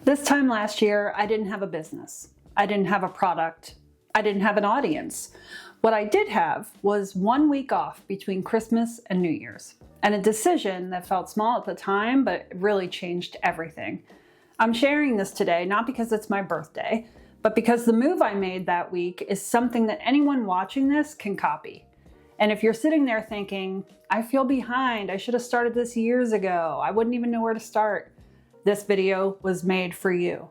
This time last year, I didn't have a business. I didn't have a product. I didn't have an audience. What I did have was 1 week off between Christmas and New Year's, and a decision that felt small at the time, but really changed everything. I'm sharing this today not because it's my birthday, but because the move I made that week is something that anyone watching this can copy. And if you're sitting there thinking, I feel behind, I should have started this years ago, I wouldn't even know where to start, this video was made for you.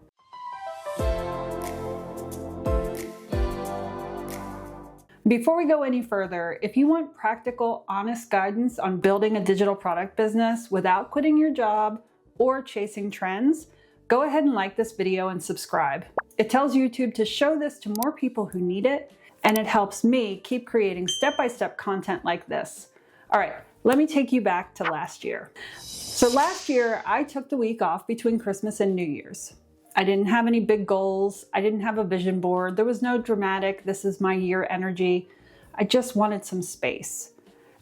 Before we go any further, if you want practical, honest guidance on building a digital product business without quitting your job or chasing trends, go ahead and like this video and subscribe. It tells YouTube to show this to more people who need it, and it helps me keep creating step-by-step content like this. All right, let me take you back to last year. So last year, I took the week off between Christmas and New Year's. I didn't have any big goals. I didn't have a vision board. There was no dramatic, this is my year energy. I just wanted some space.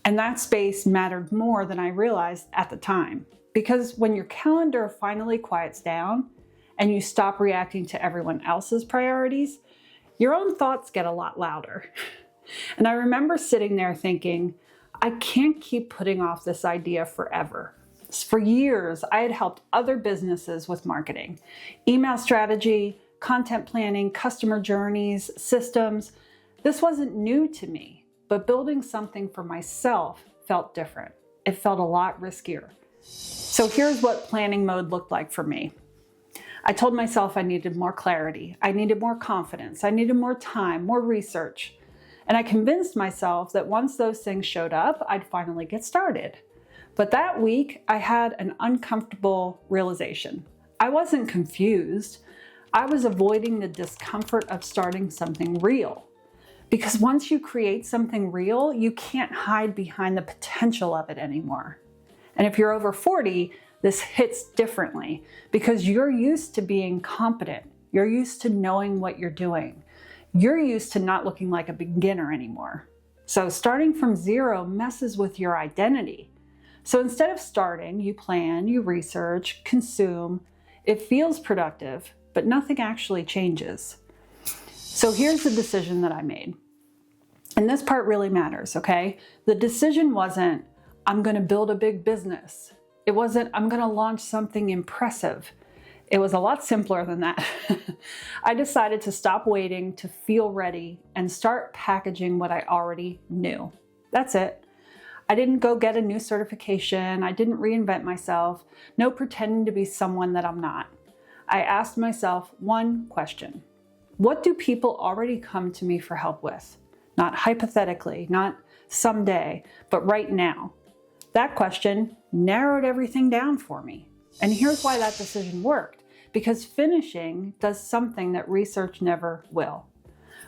And that space mattered more than I realized at the time. Because when your calendar finally quiets down and you stop reacting to everyone else's priorities, your own thoughts get a lot louder. And I remember sitting there thinking, I can't keep putting off this idea forever. For years, I had helped other businesses with marketing, email strategy, content planning, customer journeys, systems. This wasn't new to me, but building something for myself felt different. It felt a lot riskier. So here's what planning mode looked like for me. I told myself I needed more clarity. I needed more confidence. I needed more time, more research. And I convinced myself that once those things showed up, I'd finally get started. But that week, I had an uncomfortable realization. I wasn't confused. I was avoiding the discomfort of starting something real. Because once you create something real, you can't hide behind the potential of it anymore. And if you're over 40, this hits differently because you're used to being competent. You're used to knowing what you're doing. You're used to not looking like a beginner anymore. So starting from zero messes with your identity. So instead of starting, you plan, you research, consume. It feels productive, but nothing actually changes. So here's the decision that I made. And this part really matters, okay? The decision wasn't, I'm going to build a big business. It wasn't, I'm going to launch something impressive. It was a lot simpler than that. I decided to stop waiting to feel ready and start packaging what I already knew. That's it. I didn't go get a new certification. I didn't reinvent myself. No pretending to be someone that I'm not. I asked myself one question. What do people already come to me for help with? Not hypothetically, not someday, but right now. That question narrowed everything down for me. And here's why that decision worked. Because finishing does something that research never will.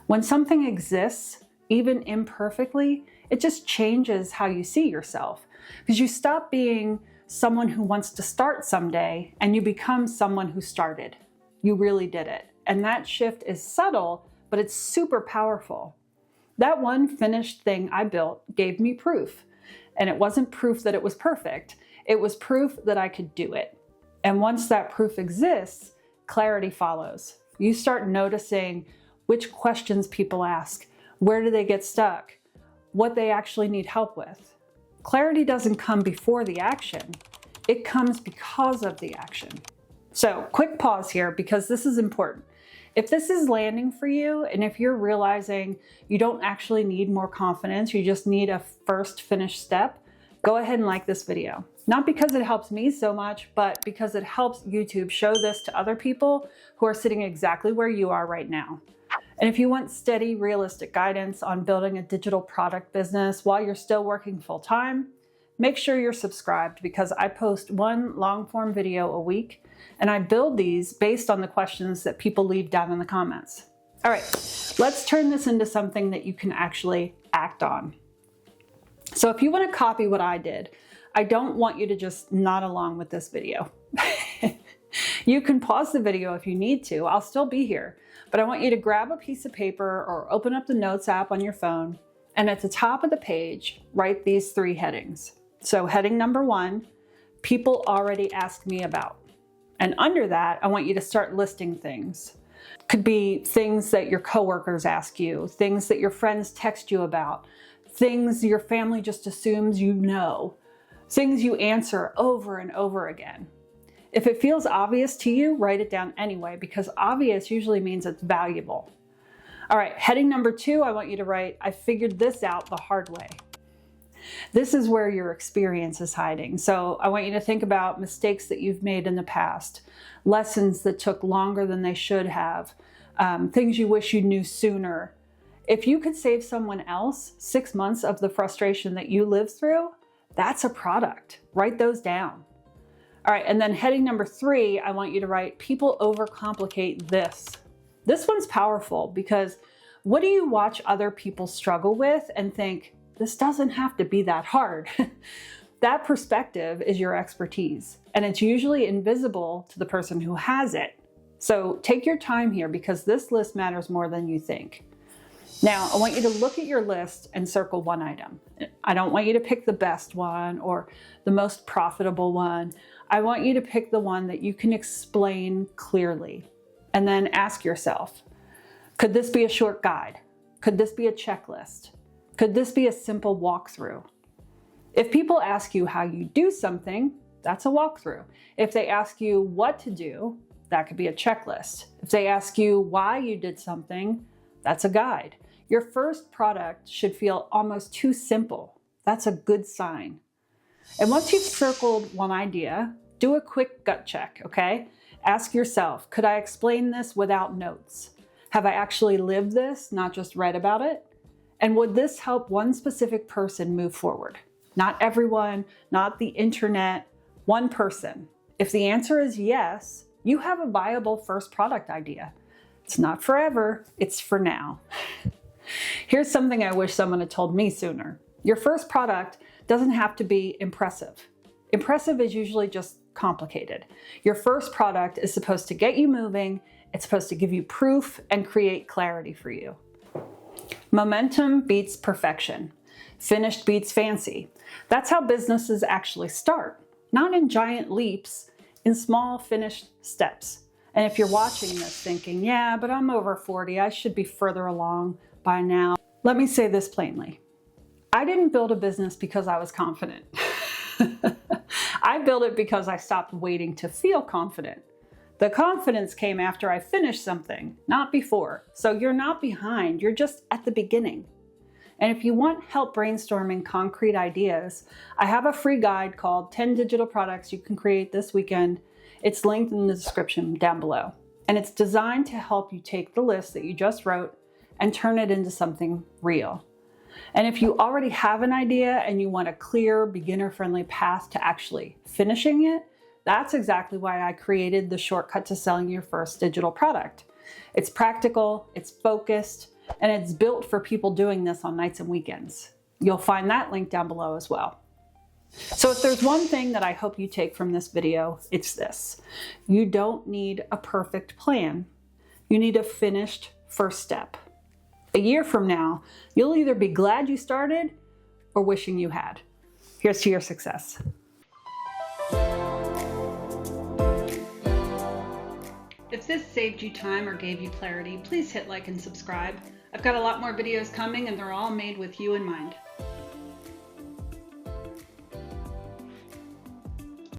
When something exists, even imperfectly, it just changes how you see yourself. Because you stop being someone who wants to start someday and you become someone who started. You really did it. And that shift is subtle, but it's super powerful. That one finished thing I built gave me proof. And it wasn't proof that it was perfect. It was proof that I could do it. And once that proof exists, clarity follows. You start noticing which questions people ask. Where do they get stuck? What they actually need help with. Clarity doesn't come before the action. It comes because of the action. So quick pause here because this is important. If this is landing for you and if you're realizing you don't actually need more confidence, you just need a first finished step, go ahead and like this video. Not because it helps me so much, but because it helps YouTube show this to other people who are sitting exactly where you are right now. And if you want steady, realistic guidance on building a digital product business while you're still working full-time, make sure you're subscribed because I post one long-form video a week and I build these based on the questions that people leave down in the comments. All right, let's turn this into something that you can actually act on. So if you want to copy what I did, I don't want you to just nod along with this video. You can pause the video if you need to. I'll still be here. But I want you to grab a piece of paper or open up the Notes app on your phone. And at the top of the page, write these 3 headings. So heading number 1, people already ask me about. And under that, I want you to start listing things. Could be things that your coworkers ask you, things that your friends text you about, things your family just assumes you know, things you answer over and over again. If it feels obvious to you, write it down anyway, because obvious usually means it's valuable. All right, heading number 2, I want you to write, I figured this out the hard way. This is where your experience is hiding. So I want you to think about mistakes that you've made in the past, lessons that took longer than they should have, things you wish you knew sooner. If you could save someone else 6 months of the frustration that you lived through, that's a product. Write those down. All right, and then heading number 3, I want you to write, people overcomplicate this. This one's powerful because what do you watch other people struggle with and think, this doesn't have to be that hard? That perspective is your expertise, and it's usually invisible to the person who has it. So take your time here because this list matters more than you think. Now, I want you to look at your list and circle one item. I don't want you to pick the best one or the most profitable one. I want you to pick the one that you can explain clearly. And then ask yourself, could this be a short guide? Could this be a checklist? Could this be a simple walkthrough? If people ask you how you do something, that's a walkthrough. If they ask you what to do, that could be a checklist. If they ask you why you did something, that's a guide. Your first product should feel almost too simple. That's a good sign. And once you've circled one idea, do a quick gut check, okay? Ask yourself, could I explain this without notes? Have I actually lived this, not just read about it? And would this help one specific person move forward? Not everyone, not the internet, one person. If the answer is yes, you have a viable first product idea. It's not forever, it's for now. Here's something I wish someone had told me sooner. Your first product doesn't have to be impressive. Impressive is usually just complicated. Your first product is supposed to get you moving, it's supposed to give you proof and create clarity for you. Momentum beats perfection. Finished beats fancy. That's how businesses actually start. Not in giant leaps, in small finished steps. And if you're watching this thinking, yeah, but I'm over 40, I should be further along by now. Let me say this plainly. I didn't build a business because I was confident. I built it because I stopped waiting to feel confident. The confidence came after I finished something, not before. So you're not behind, you're just at the beginning. And if you want help brainstorming concrete ideas, I have a free guide called 10 Digital Products You Can Create This Weekend. It's linked in the description down below. And it's designed to help you take the list that you just wrote and turn it into something real. And if you already have an idea and you want a clear, beginner-friendly path to actually finishing it, that's exactly why I created the shortcut to selling your first digital product. It's practical, it's focused, and it's built for people doing this on nights and weekends. You'll find that link down below as well. So if there's one thing that I hope you take from this video, it's this. You don't need a perfect plan. You need a finished first step. A year from now, you'll either be glad you started or wishing you had. Here's to your success. If this saved you time or gave you clarity, please hit like and subscribe. I've got a lot more videos coming and they're all made with you in mind.